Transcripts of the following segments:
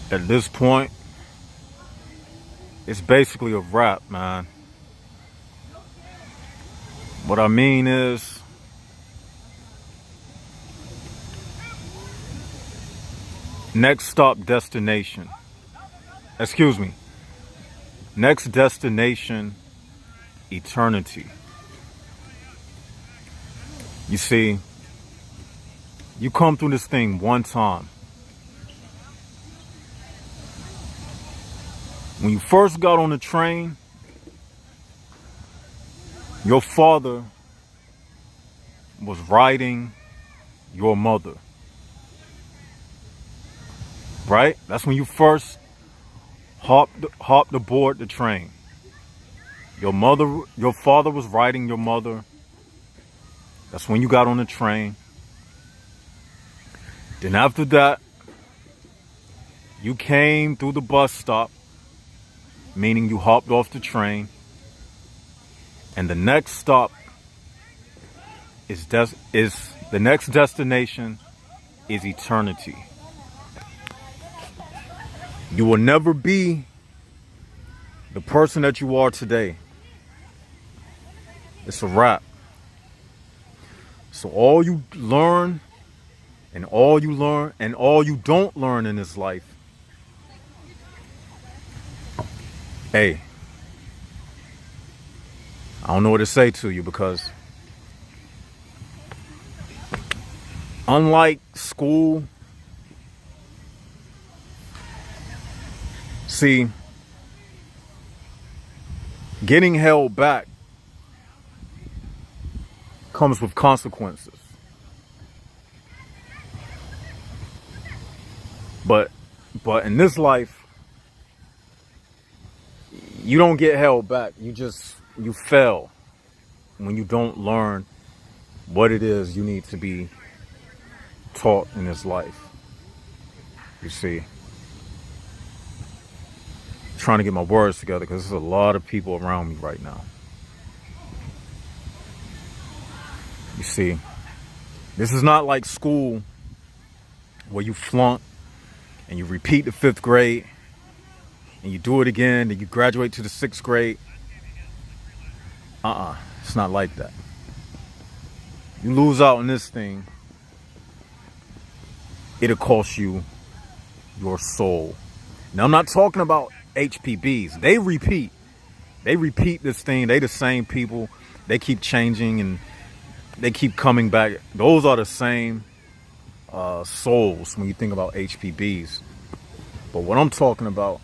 At this point, it's basically a wrap, man. What I mean is, next stop destination. Excuse me. Next destination, eternity. You see, you come through this thing one time. When you first got on the train, your father was riding your mother. Right? That's when you first hopped aboard the train. Your father was riding your mother. That's when you got on the train. Then after that, you came through the bus stop, meaning you hopped off the train. And the next stop is the next destination is eternity. You will never be the person that you are today. It's a wrap. So all you learn and all you don't learn in this life, hey, I don't know what to say to you, because unlike school, see, getting held back comes with consequences. But in this life, you don't get held back. You fail when you don't learn what it is you need to be taught in this life. You see, trying to get my words together because there's a lot of people around me right now. You see, this is not like school where you flunk and you repeat the 5th grade and you do it again and you graduate to the 6th grade. It's not like that. You lose out on this thing, it'll cost you your soul. Now, I'm not talking about HPBs. They repeat this thing. They the same people. They keep changing and they keep coming back. Those are the same souls when you think about HPBs. But what I'm talking about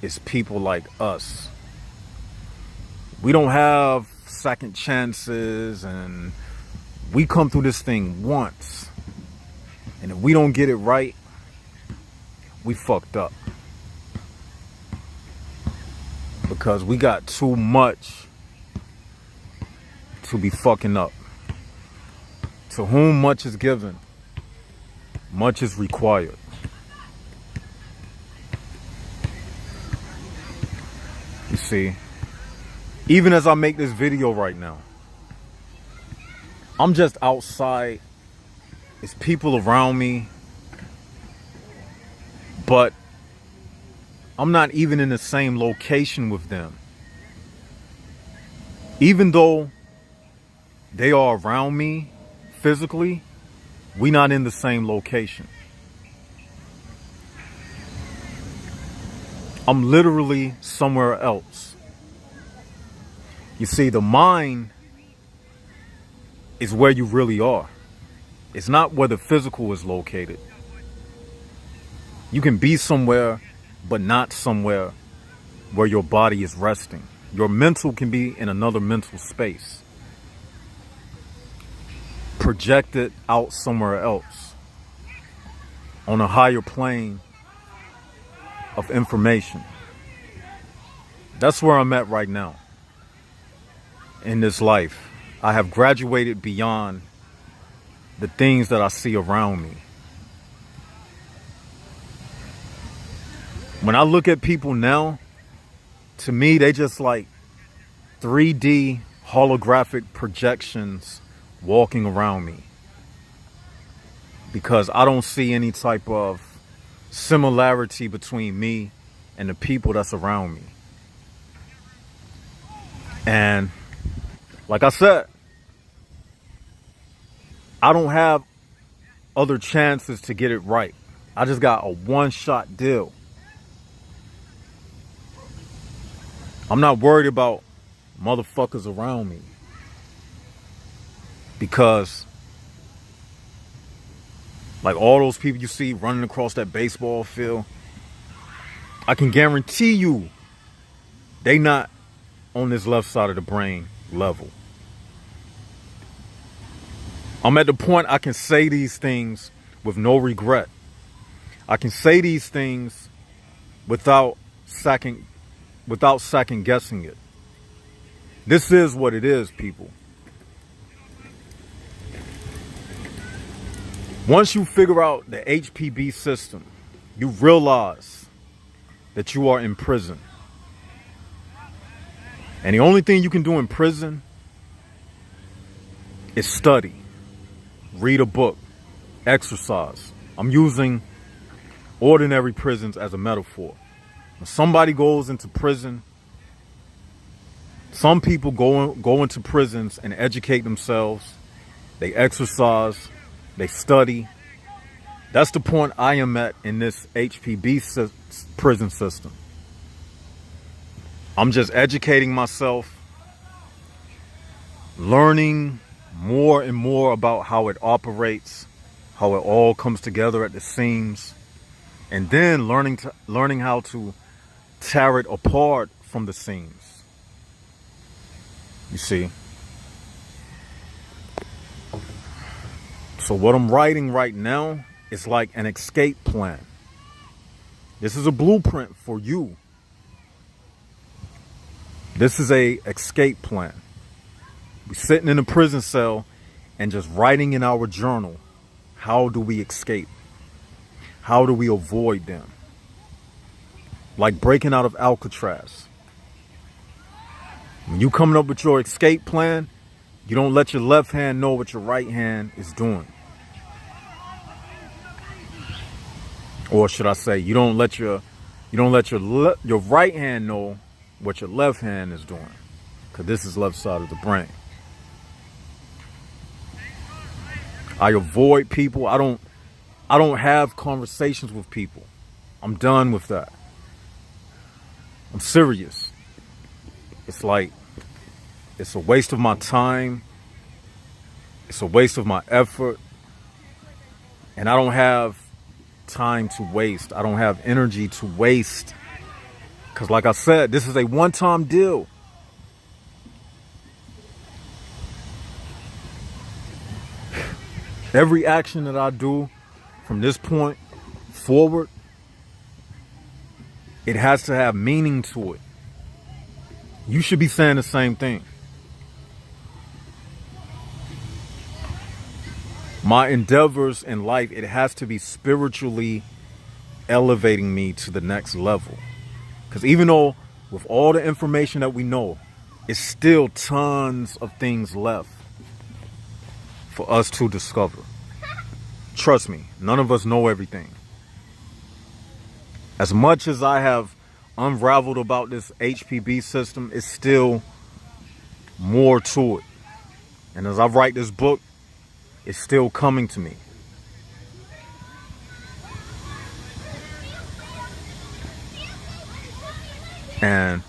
is people like us. We don't have second chances, and we come through this thing once. And if we don't get it right, we fucked up. Because we got too much to be fucking up. To whom much is given, much is required. You see, even as I make this video right now, I'm just outside. It's people around me, but I'm not even in the same location with them. Even though they are around me physically, we not in the same location. I'm literally somewhere else. You see, the mind is where you really are. It's not where the physical is located. You can be somewhere, but not somewhere where your body is resting. Your mental can be in another mental space, projected out somewhere else on a higher plane of information. That's where I'm at right now in this life. I have graduated beyond the things that I see around me. When I look at people now, to me, they just like 3D holographic projections walking around me, because I don't see any type of similarity between me and the people that's around me. And like I said, I don't have other chances to get it right. I just got a one-shot deal. I'm not worried about motherfuckers around me, because like all those people you see running across that baseball field, I can guarantee you they not on this left side of the brain level. I'm at the point I can say these things with no regret. I can say these things without second guessing it. This is what it is, people. Once you figure out the HPB system, you realize that you are in prison. And the only thing you can do in prison is study, read a book, exercise. I'm using ordinary prisons as a metaphor. When somebody goes into prison, some people go into prisons and educate themselves. They exercise, they study. That's the point I am at in this HPB prison system. I'm just educating myself, learning more and more about how it operates, how it all comes together at the seams, and then learning how to tear it apart from the seams. You see? So what I'm writing right now is like an escape plan. This is a blueprint for you. This is a escape plan. We're sitting in a prison cell and just writing in our journal, how do we escape? How do we avoid them? Like breaking out of Alcatraz. When you coming up with your escape plan, you don't let your left hand know what your right hand is doing. Or should I say, you don't let your right hand know what your left hand is doing, because this is left side of the brain. I avoid people. I don't have conversations with people. I'm done with that. I'm serious. It's like, it's a waste of my time. It's a waste of my effort. And I don't have time to waste. I don't have energy to waste. Because like I said, this is a one-time deal. Every action that I do from this point forward, it has to have meaning to it. You should be saying the same thing. My endeavors in life, it has to be spiritually elevating me to the next level. Because even though with all the information that we know, it's still tons of things left for us to discover. Trust me, none of us know everything. As much as I have unraveled about this HPB system, it's still more to it. And as I write this book, it's still coming to me. And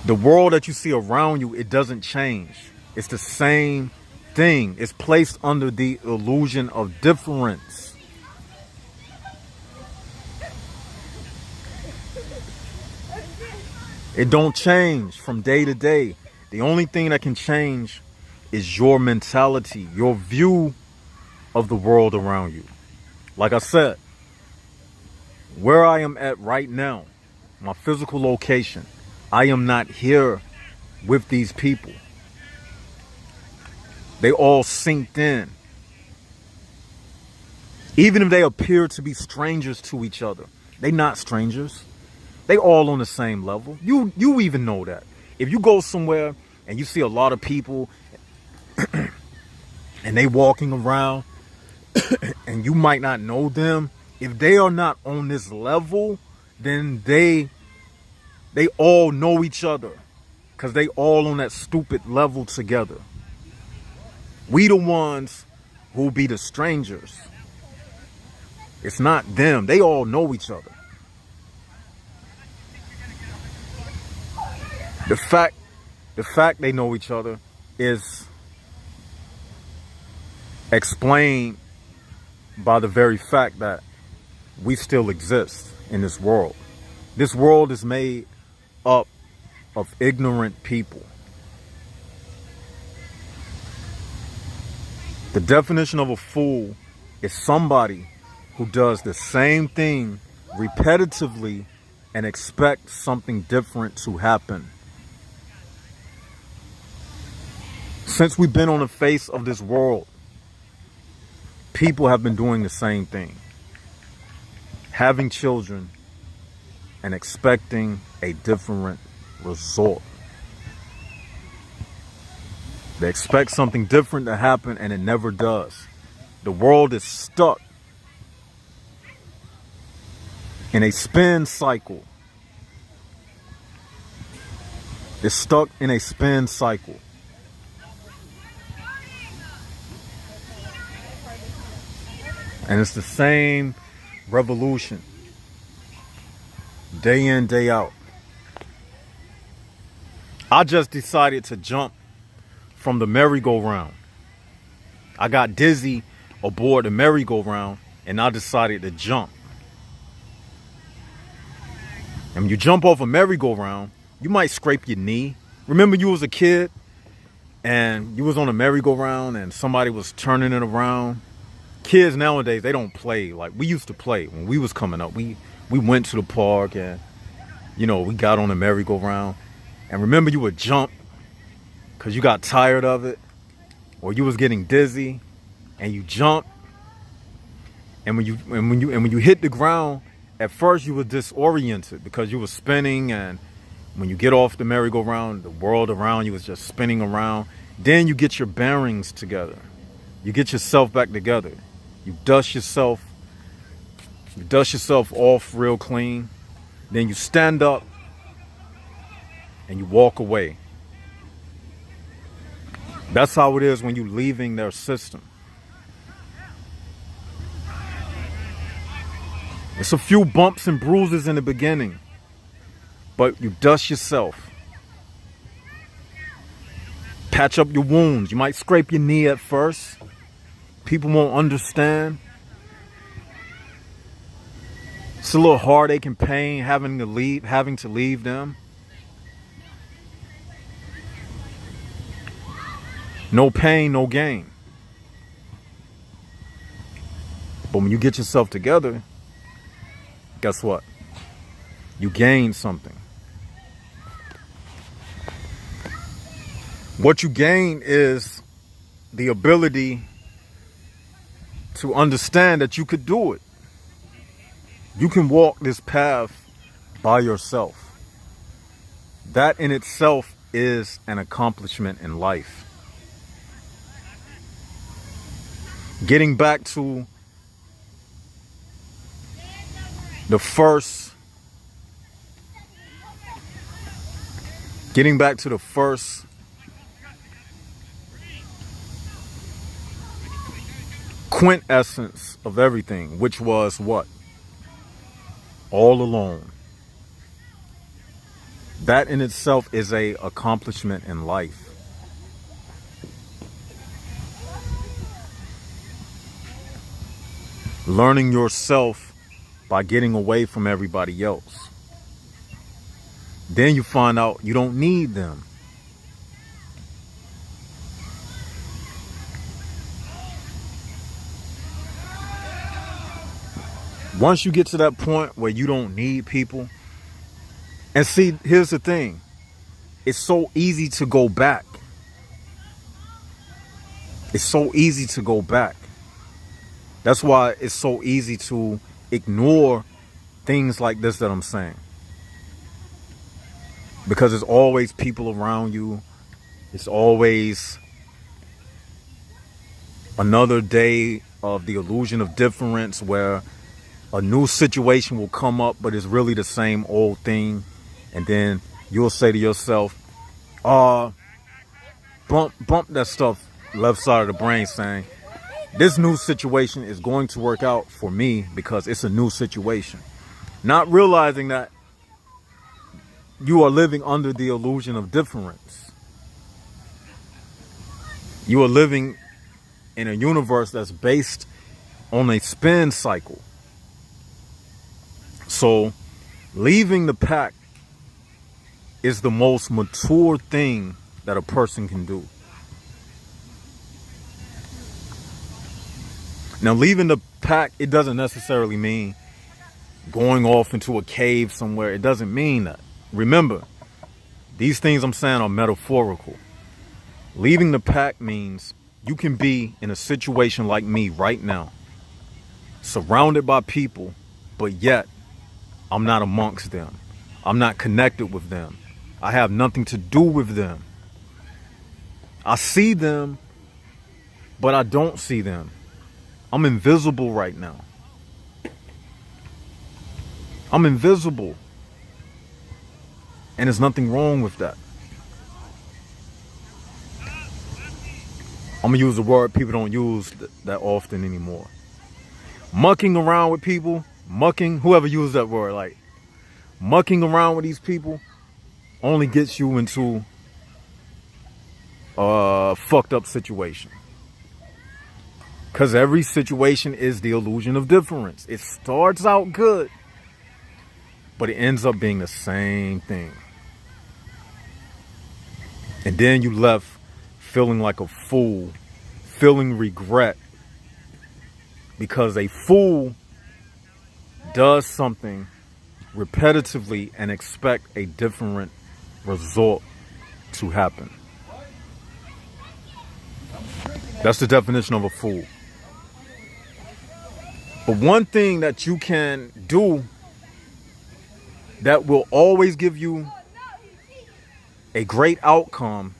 the world that you see around you, it doesn't change. It's the same thing. It's placed under the illusion of difference. It don't change from day to day. The only thing that can change is your mentality, your view of the world around you. Like I said, where I am at right now, my physical location, I am not here with these people. They all synced in. Even if they appear to be strangers to each other, they not strangers. They all on the same level. You even know that. If you go somewhere and you see a lot of people and they walking around and you might not know them, if they are not on this level, then they all know each other, because they all on that stupid level together. We the ones who be the strangers. It's not them. They all know each other. The fact they know each other is explained by the very fact that we still exist in this world. This world is made up of ignorant people. The definition of a fool is somebody who does the same thing repetitively and expects something different to happen. Since we've been on the face of this world, people have been doing the same thing. Having children and expecting a different result. They expect something different to happen and it never does. The world is stuck in a spin cycle. It's stuck in a spin cycle. And it's the same revolution, day in, day out. I just decided to jump from the merry-go-round. I got dizzy aboard the merry-go-round and I decided to jump. And when you jump off a merry-go-round, you might scrape your knee. Remember you was a kid and you was on a merry-go-round and somebody was turning it around? Kids nowadays, they don't play like we used to play when we was coming up. We went to the park and, you know, we got on the merry-go-round. And remember, you would jump because you got tired of it, or you was getting dizzy, and you jump. And when you hit the ground, at first you were disoriented because you were spinning, and when you get off the merry-go-round, the world around you was just spinning around. Then you get your bearings together. You get yourself back together. You dust yourself off real clean. Then you stand up and you walk away. That's how it is when you're leaving their system. It's a few bumps and bruises in the beginning, but you dust yourself. Patch up your wounds. You might scrape your knee at first. People won't understand. It's a little heartache and pain having to leave them. No pain, no gain. But when you get yourself together, guess what? You gain something. What you gain is the ability to understand that you could do it. You can walk this path by yourself. That in itself is an accomplishment in life. Getting back to the first quintessence of everything, which was what? All alone. That in itself is a accomplishment in life. Learning yourself by getting away from everybody else. Then you find out you don't need them. Once you get to that point where you don't need people, and see, here's the thing. It's so easy to go back. It's so easy to go back. That's why it's so easy to ignore things like this that I'm saying. Because there's always people around you. It's always Another day of the illusion of difference where a new situation will come up, but it's really the same old thing. And then you'll say to yourself, bump that stuff left side of the brain saying, this new situation is going to work out for me because it's a new situation. Not realizing that you are living under the illusion of difference. You are living in a universe that's based on a spin cycle. So leaving the pack is the most mature thing that a person can do. Now, leaving the pack, it doesn't necessarily mean going off into a cave somewhere. It doesn't mean that. Remember, these things I'm saying are metaphorical. Leaving the pack means you can be in a situation like me right now, surrounded by people, but yet I'm not amongst them. I'm not connected with them. I have nothing to do with them. I see them, but I don't see them. I'm invisible right now. I'm invisible. And there's nothing wrong with that. I'm going to use a word people don't use that often anymore. Mucking around with people, whoever used that word, like mucking around with these people only gets you into a fucked up situation. Because every situation is the illusion of difference. It starts out good, but it ends up being the same thing. And then you left feeling like a fool, feeling regret. Because a fool does something repetitively and expect a different result to happen. That's the definition of a fool. But one thing that you can do that will always give you a great outcome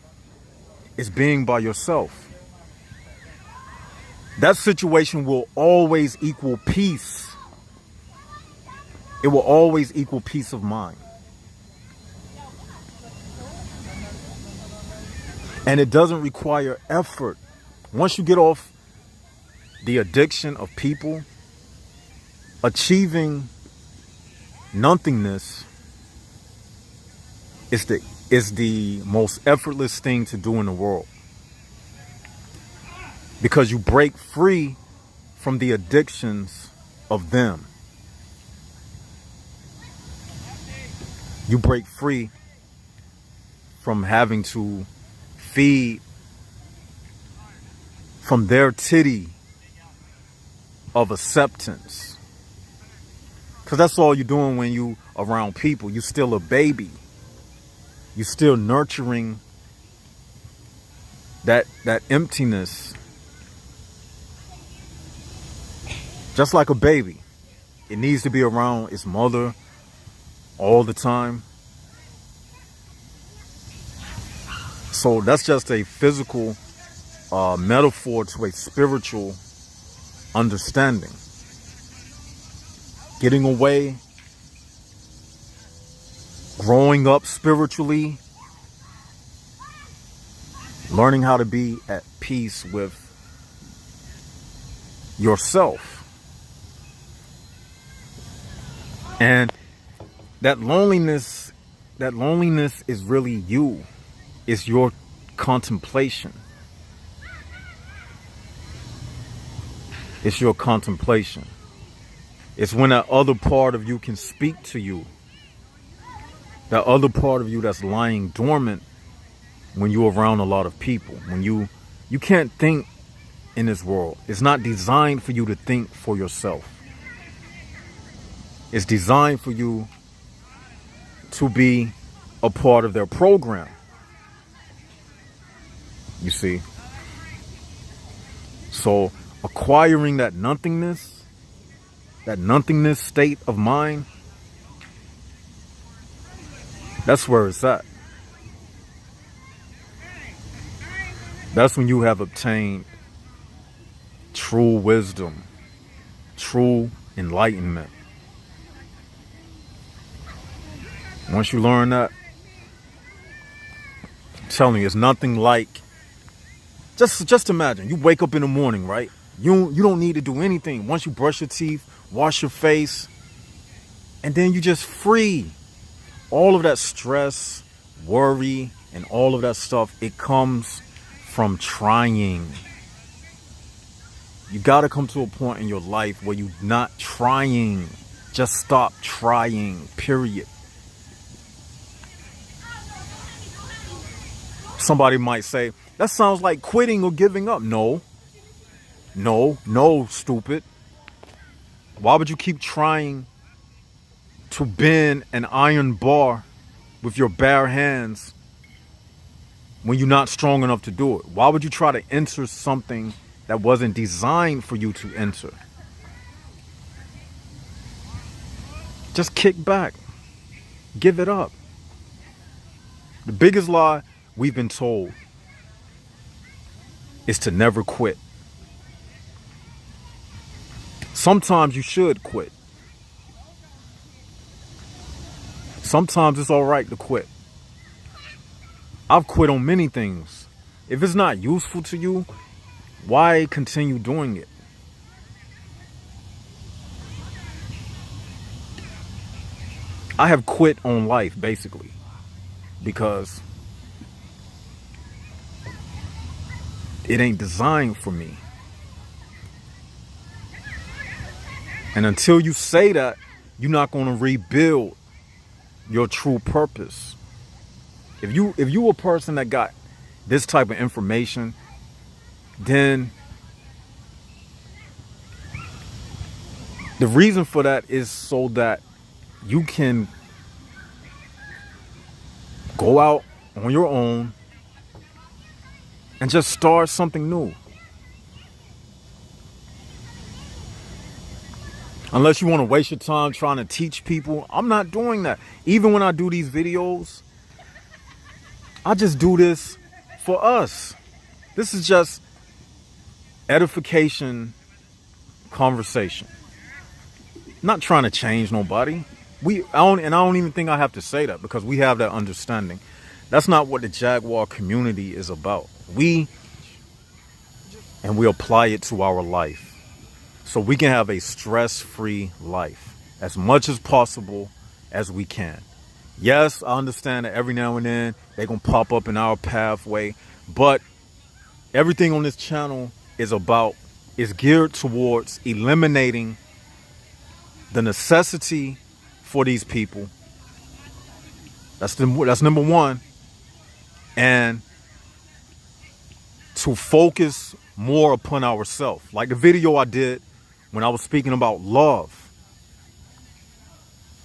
is being by yourself. That situation will always equal peace. It will always equal peace of mind. And it doesn't require effort. Once you get off the addiction of people, achieving nothingness is the most effortless thing to do in the world. Because you break free from the addictions of them. You break free from having to feed from their titty of acceptance. Because that's all you're doing when you around people. You're still a baby. You're still nurturing that emptiness. Just like a baby. It needs to be around its mother all the time. So that's just a physical metaphor to a spiritual understanding. Getting away, growing up spiritually, learning how to be at peace with yourself. And that loneliness is really you. It's your contemplation. It's your contemplation. It's when that other part of you can speak to you. That other part of you that's lying dormant when you're around a lot of people. When you can't think in this world. It's not designed for you to think for yourself. It's designed for you to be a part of their program. You see? So acquiring that nothingness state of mind, that's where it's at. That's when you have obtained true wisdom, true enlightenment. Once you learn that, I'm telling you, it's nothing like, just imagine, you wake up in the morning, right? You don't need to do anything. Once you brush your teeth, wash your face, and then you just free. All of that stress, worry, and all of that stuff, it comes from trying. You got to come to a point in your life where you're not trying. Just stop trying, period. Somebody might say, that sounds like quitting or giving up. No, stupid. Why would you keep trying to bend an iron bar with your bare hands when you're not strong enough to do it? Why would you try to enter something that wasn't designed for you to enter? Just kick back. Give it up. The biggest lie we've been told is to never quit. Sometimes you should quit. Sometimes it's all right to quit. I've quit on many things. If it's not useful to you, why continue doing it? I have quit on life, basically, because it ain't designed for me. And until you say that, you're not going to rebuild your true purpose. If you a person that got this type of information, then the reason for that is so that you can go out on your own and just start something new. Unless you want to waste your time trying to teach people, I'm not doing that. Even when I do these videos, I just do this for us. This is just edification, conversation. Not trying to change nobody. I don't even think I have to say that, because we have that understanding. That's not what the Jaguar community is about. We apply it to our life so we can have a stress-free life as much as possible as we can. Yes, I understand that every now and then they're going to pop up in our pathway, but everything on this channel is geared towards eliminating the necessity for these people. That's number one. And to focus more upon ourselves. Like the video I did when I was speaking about love.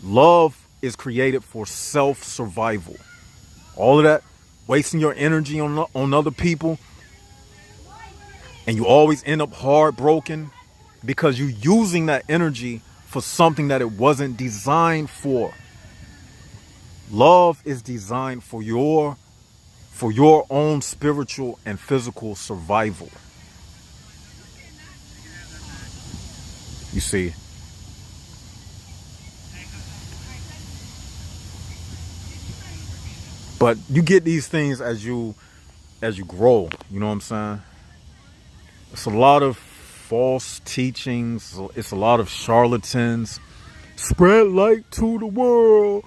Love is created for self-survival. All of that, wasting your energy on other people, and you always end up heartbroken because you're using that energy for something that it wasn't designed for. Love is designed for your own spiritual and physical survival. You see? But you get these things as you grow, you know what I'm saying? It's a lot of false teachings, it's a lot of charlatans. Spread light to the world.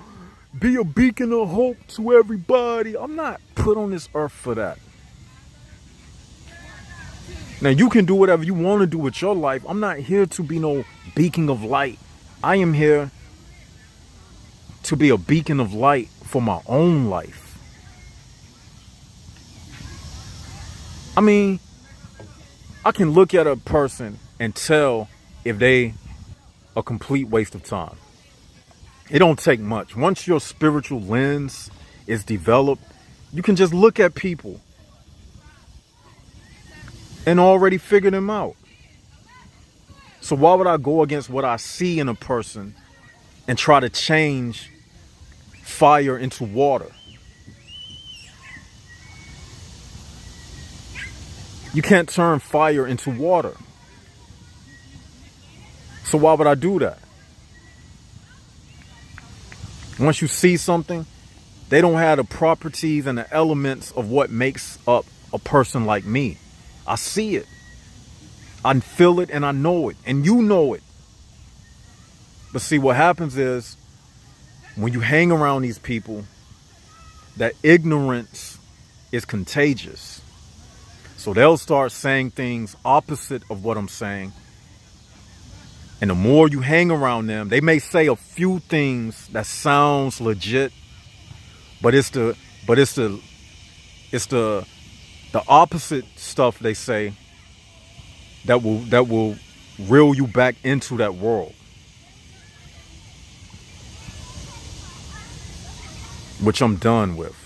Be a beacon of hope to everybody. I'm not put on this earth for that. Now, you can do whatever you want to do with your life. I'm not here to be no beacon of light. I am here to be a beacon of light for my own life. I mean, I can look at a person and tell if they a complete waste of time. It don't take much. Once your spiritual lens is developed, you can just look at people and already figure them out. So why would I go against what I see in a person and try to change fire into water? You can't turn fire into water. So why would I do that? Once you see something, they don't have the properties and the elements of what makes up a person like me. I see it. I feel it and I know it. And you know it. But see, what happens is when you hang around these people, that ignorance is contagious. So they'll start saying things opposite of what I'm saying. And the more you hang around them, they may say a few things that sounds legit, but it's the opposite stuff they say that will reel you back into that world, which I'm done with.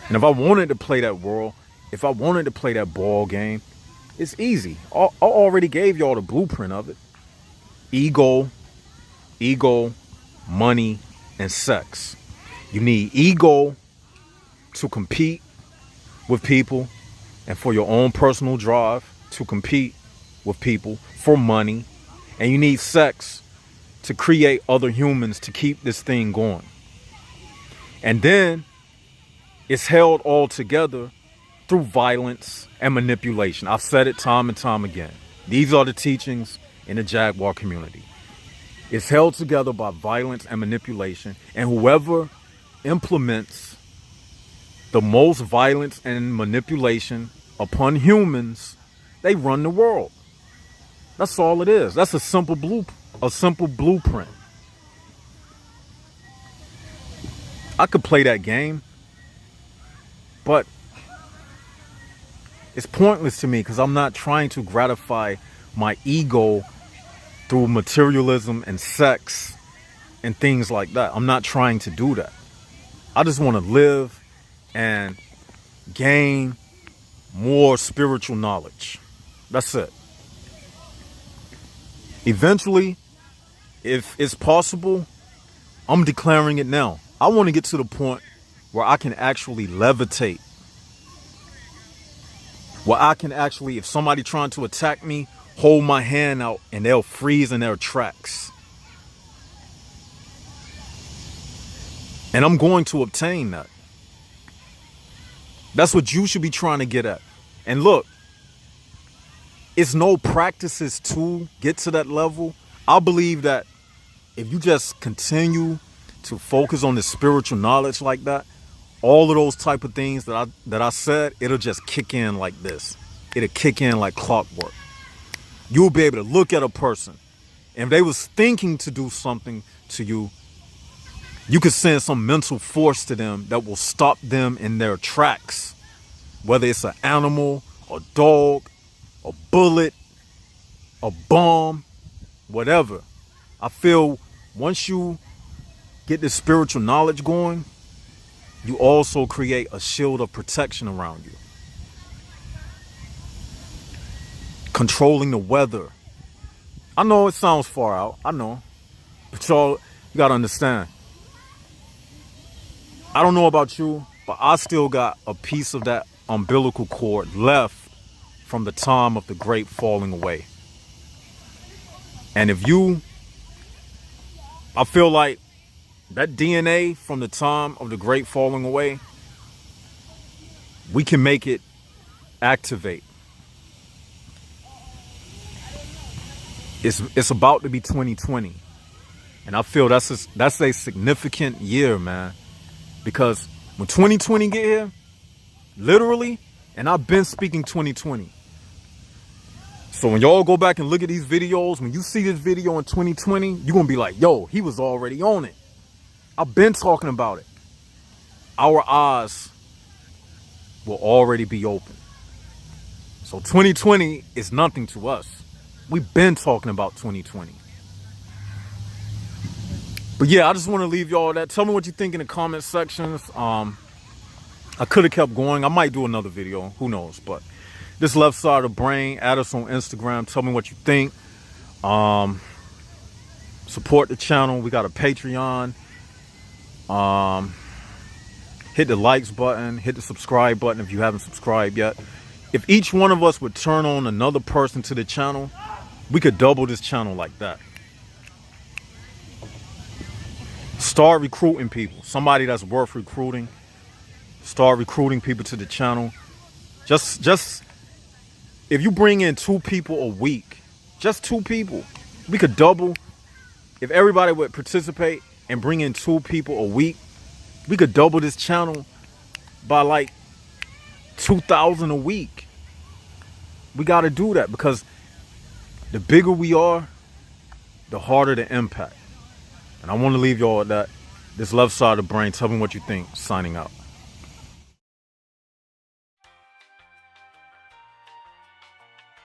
And if I wanted to play that world, if I wanted to play that ball game, it's easy. I already gave y'all the blueprint of it. Ego, money, and sex. You need ego to compete with people and for your own personal drive to compete with people for money. And you need sex to create other humans to keep this thing going. And then it's held all together through violence and manipulation. I've said it time and time again. These are the teachings in the Jaguar community. It's held together by violence and manipulation. And whoever implements the most violence and manipulation upon humans, they run the world. That's all it is. That's a simple blueprint. I could play that game, but it's pointless to me because I'm not trying to gratify my ego through materialism and sex and things like that. I'm not trying to do that. I just want to live and gain more spiritual knowledge. That's it. Eventually, if it's possible, I'm declaring it now. I want to get to the point where I can actually levitate. Where I can actually, if somebody trying to attack me, hold my hand out and they'll freeze in their tracks. And I'm going to obtain that. That's what you should be trying to get at. And look, it's no practices to get to that level. I believe that if you just continue to focus on the spiritual knowledge like that, all of those type of things that I said, it'll just kick in like this. It'll kick in like clockwork. You'll be able to look at a person, and if they was thinking to do something to you, you could send some mental force to them that will stop them in their tracks. Whether it's an animal, a dog, a bullet, a bomb, whatever. I feel once you get this spiritual knowledge going, you also create a shield of protection around you. Controlling the weather. I know it sounds far out. I know. But y'all, you got to understand. I don't know about you, but I still got a piece of that umbilical cord left from the time of the great falling away. And I feel like that DNA from the time of the great falling away, we can make it activate. It's about to be 2020. And I feel that's a significant year, man. Because when 2020 get here, literally, and I've been speaking 2020. So when y'all go back and look at these videos, when you see this video in 2020, you're going to be like, yo, he was already on it. I've been talking about it. Our eyes will already be open. So 2020 is nothing to us. We've been talking about 2020. But yeah, I just want to leave y'all that. Tell me what you think in the comment sections. I could have kept going. I might do another video. Who knows? But this left side of the brain, add us on Instagram. Tell me what you think. Support the channel. We got a Patreon. Hit the likes button. Hit the subscribe button if you haven't subscribed yet. If each one of us would turn on another person to the channel, We could double this channel like that. Start recruiting people. Somebody that's worth recruiting. Start recruiting people to the channel. Just if you bring in 2 people a week, just 2 people, we could double. If everybody would participate and bring in 2 people a week, we could double this channel by like 2,000 a week. We got to do that because the bigger we are, the harder the impact. And I want to leave y'all with that. This left side of the brain. Tell me what you think. Signing out.